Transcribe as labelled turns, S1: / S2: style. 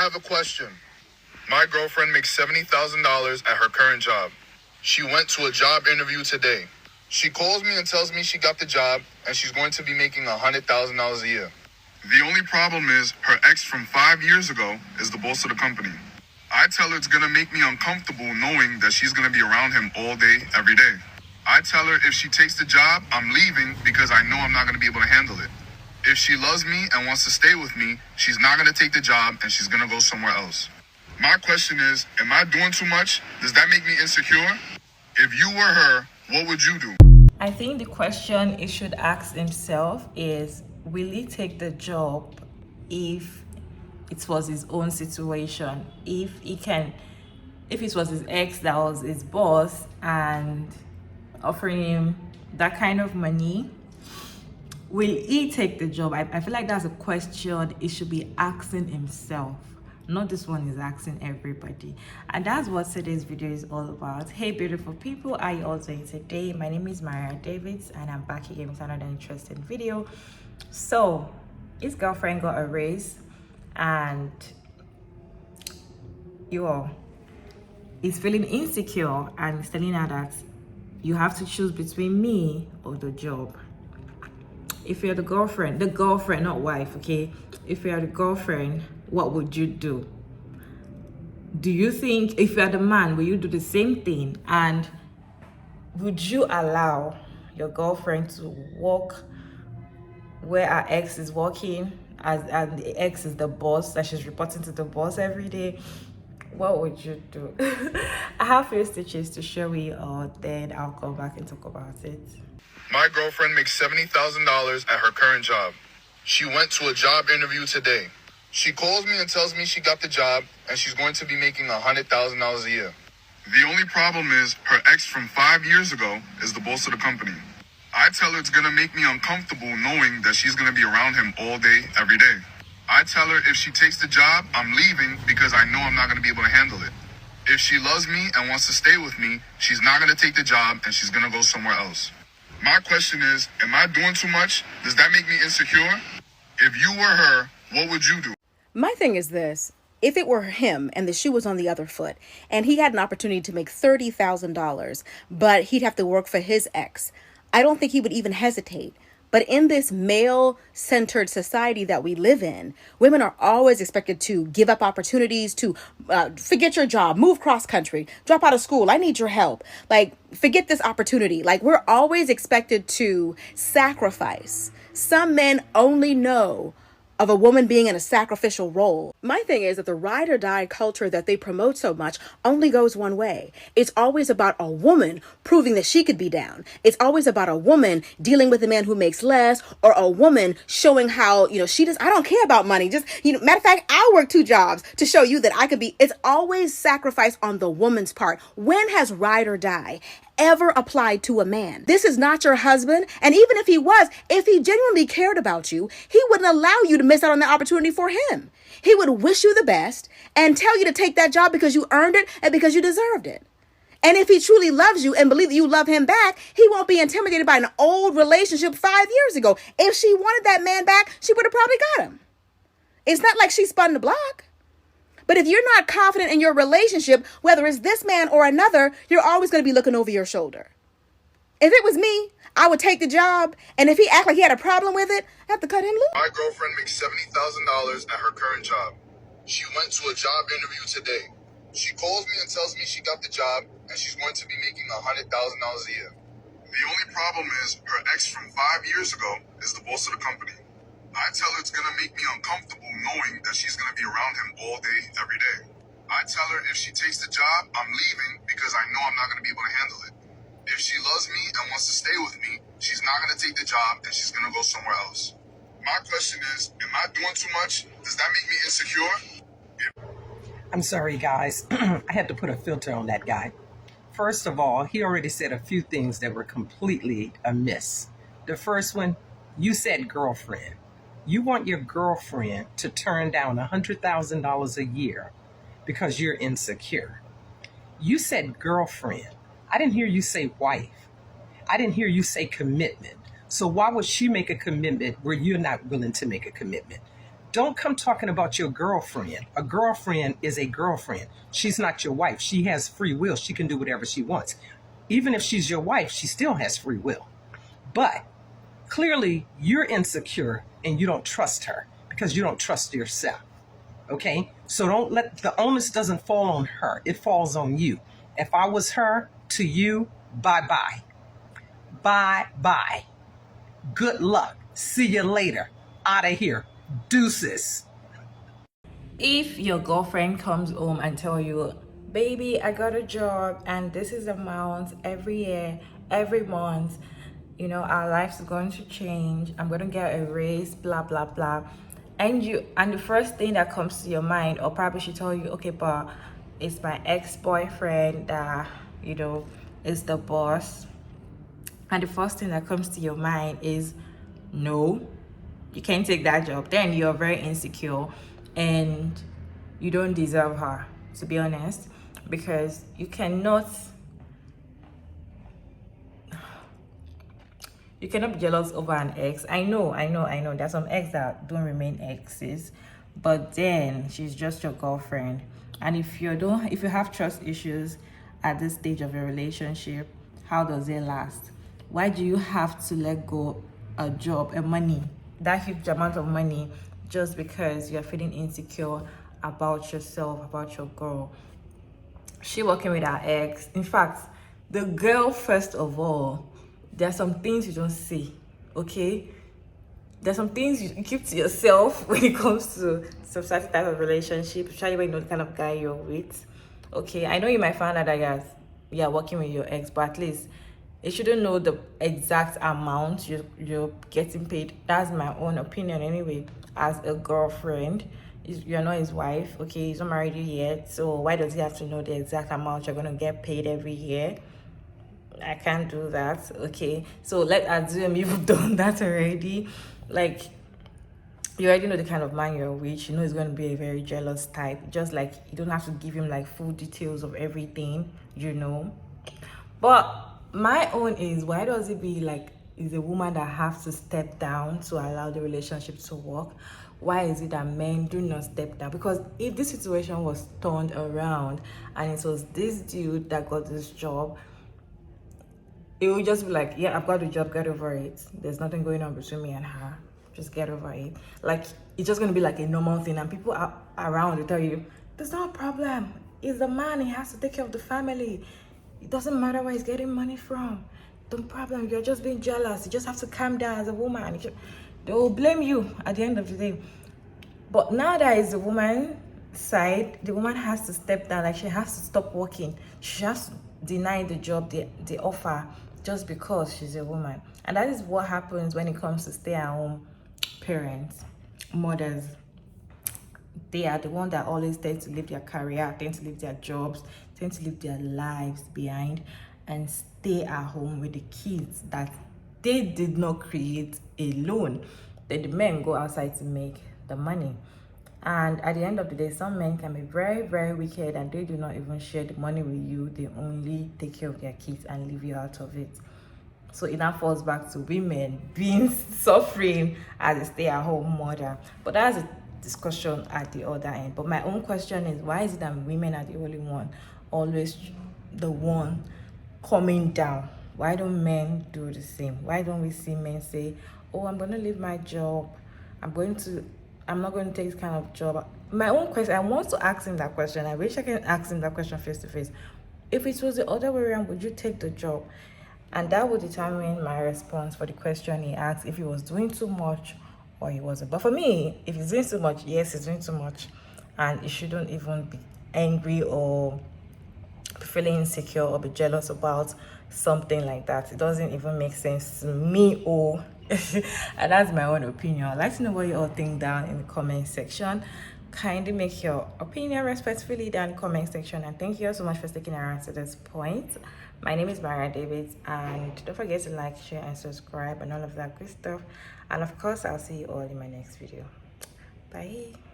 S1: have a question. My girlfriend makes $70,000 at her current job. She went to a job interview today. She calls me and tells me she got the job and she's going to be making $100,000 a year. The only problem is her ex from 5 years ago is the boss of the company. I tell her it's gonna make me uncomfortable knowing that she's gonna be around him all day, every day. I tell her if she takes the job, I'm leaving because I know I'm not gonna be able to handle it. If she loves me and wants to stay with me, she's not gonna take the job and she's gonna go somewhere else. My question is, am I doing too much? Does that make me insecure? If you were her, what would you do?
S2: I think the question he should ask himself is, will he take the job if it was his own situation? If it was his ex that was his boss and offering him that kind of money, will he take the job? I feel like that's a question he should be asking himself. Not this one is asking everybody. And that's what today's video is all about. Hey beautiful people, how are you all doing today? My name is Maria Davids and I'm back again with another interesting video. So his girlfriend got a raise and he's feeling insecure and he's telling her that you have to choose between me or the job. If you're the girlfriend, not wife, okay? If you're the girlfriend, what would you do? Do you think, if you're the man, will you do the same thing? And would you allow your girlfriend to work where her ex is working, and the ex is the boss, that she's reporting to the boss every day? What would you do? I have few stitches to show you all, then I'll come back and talk about it.
S1: My girlfriend makes $70,000 at her current job. She went to a job interview today. She calls me and tells me she got the job and she's going to be making $100,000 a year. The only problem is her ex from 5 years ago is the boss of the company. I tell her it's gonna make me uncomfortable knowing that she's gonna be around him all day, every day. I tell her if she takes the job, I'm leaving because I know I'm not gonna be able to handle it. If she loves me and wants to stay with me, she's not gonna take the job and she's gonna go somewhere else. My question is, am I doing too much? Does that make me insecure? If you were her, what would you do?
S3: My thing is this. If it were him and the shoe was on the other foot and he had an opportunity to make $30,000, but he'd have to work for his ex, I don't think he would even hesitate. But in this male-centered society that we live in, women are always expected to give up opportunities, to forget your job, move cross-country, drop out of school. I need your help. Like, forget this opportunity. Like, we're always expected to sacrifice. Some men only know of a woman being in a sacrificial role. My thing is that the ride or die culture that they promote so much only goes one way. It's always about a woman proving that she could be down. It's always about a woman dealing with a man who makes less, or a woman showing how, I don't care about money. Just, matter of fact, I work 2 jobs to show you that I could be. It's always sacrifice on the woman's part. When has ride or die ever applied to a man? This is not your husband. And even if he was, if he genuinely cared about you, he wouldn't allow you to miss out on the opportunity for him. He would wish you the best and tell you to take that job because you earned it and because you deserved it. And if he truly loves you and believes that you love him back, he won't be intimidated by an old relationship 5 years ago. If she wanted that man back, she would have probably got him. It's not like she spun the block. But if you're not confident in your relationship, whether it's this man or another, you're always going to be looking over your shoulder. If it was me, I would take the job. And if he act like he had a problem with it, I have to cut him loose.
S1: My girlfriend makes $70,000 at her current job. She went to a job interview today. She calls me and tells me she got the job and she's going to be making $100,000 a year. The only problem is her ex from 5 years ago is the boss of the company. I tell her it's gonna make me uncomfortable knowing that she's gonna be around him all day, every day. I tell her if she takes the job, I'm leaving because I know I'm not gonna be able to handle it. If she loves me and wants to stay with me, she's not gonna take the job and she's gonna go somewhere else. My question is, am I doing too much? Does that make me insecure?
S4: I'm sorry, guys. I had to put a filter on that guy. First of all, he already said a few things that were completely amiss. The first one, you said girlfriend. You want your girlfriend to turn down $100,000 a year because you're insecure. You said girlfriend. I didn't hear you say wife. I didn't hear you say commitment. So why would she make a commitment where you're not willing to make a commitment? Don't come talking about your girlfriend. A girlfriend is a girlfriend. She's not your wife. She has free will. She can do whatever she wants. Even if she's your wife, she still has free will. But clearly you're insecure and you don't trust her because you don't trust yourself. Okay? So don't let the onus doesn't fall on her. It falls on you. If I was her, to you, bye-bye. Bye-bye. Good luck. See you later. Out of here. Deuces.
S2: If your girlfriend comes home and tell you, baby, I got a job and this is the amount every year, every month, you know, our lives are going to change, I'm going to get a raise, blah blah blah, and the first thing that comes to your mind, or probably she tell you, okay, but it's my ex-boyfriend that, you know, is the boss, and the first thing that comes to your mind is no, you can't take that job, then you're very insecure and you don't deserve her, to be honest, because you cannot be jealous over an ex. I know there's some ex that don't remain exes, but then she's just your girlfriend. And if you have trust issues at this stage of your relationship, how does it last? Why do you have to let go a job, a money, that huge amount of money, just because you're feeling insecure about yourself, about your girl? She working with her ex. In fact, the girl, first of all, there are some things you don't see, okay? There's some things you keep to yourself when it comes to some certain type of relationship, especially when you know the kind of guy you're with. Okay, I know you might find out that you're working with your ex, but at least you shouldn't know the exact amount you're getting paid. That's my own opinion anyway. As a girlfriend, you're not his wife, okay? He's not married yet, so why does he have to know the exact amount you're gonna get paid every year? I can't do that, okay? So let's assume you've done that already. Like, you already know the kind of man you're with. You know he's going to be a very jealous type. Just like you don't have to give him like full details of everything, you know. But my own is, why does it be like is a woman that has to step down to allow the relationship to work? Why is it that men do not step down? Because if this situation was turned around and it was this dude that got this job, it would just be like, yeah, I've got the job, get over it. There's nothing going on between me and her. Just get over it. Like, it's just going to be like a normal thing. And people are around to tell you, there's no problem. He's the man. He has to take care of the family. It doesn't matter where he's getting money from. No problem. You're just being jealous. You just have to calm down as a woman. They will blame you at the end of the day. But now that is the woman's side, the woman has to step down. Like, she has to stop working. She has to deny the job they offer just because she's a woman. And that is what happens when it comes to stay-at-home parents, mothers. They are the ones that always tend to leave their career, tend to leave their jobs, tend to leave their lives behind and stay at home with the kids that they did not create alone. Then the men go outside to make the money. And at the end of the day, some men can be very, very wicked and they do not even share the money with you. They only take care of their kids and leave you out of it. So it now falls back to women suffering as a stay-at-home mother. But that's a discussion at the other end. But my own question is, why is it that women are the only one, always the one coming down? Why don't men do the same? Why don't we see men say, oh, I'm going to leave my job. I'm not going to take this kind of job. My own question, I want to ask him that question. I wish I can ask him that question face to face. If it was the other way around, would you take the job? And that would determine my response for the question he asked, if he was doing too much or he wasn't. But for me, if he's doing too much, yes, he's doing too much. And he shouldn't even be angry or feeling insecure or be jealous about something like that. It doesn't even make sense to me. And that's my own opinion. I'd like to know what you all think down in the comment section. Kindly make your opinion respectfully down in the comment section, and thank you all so much for sticking around to this point. My name is Mariah Davids, and don't forget to like, share and subscribe and all of that good stuff. And of course, I'll see you all in my next video. Bye.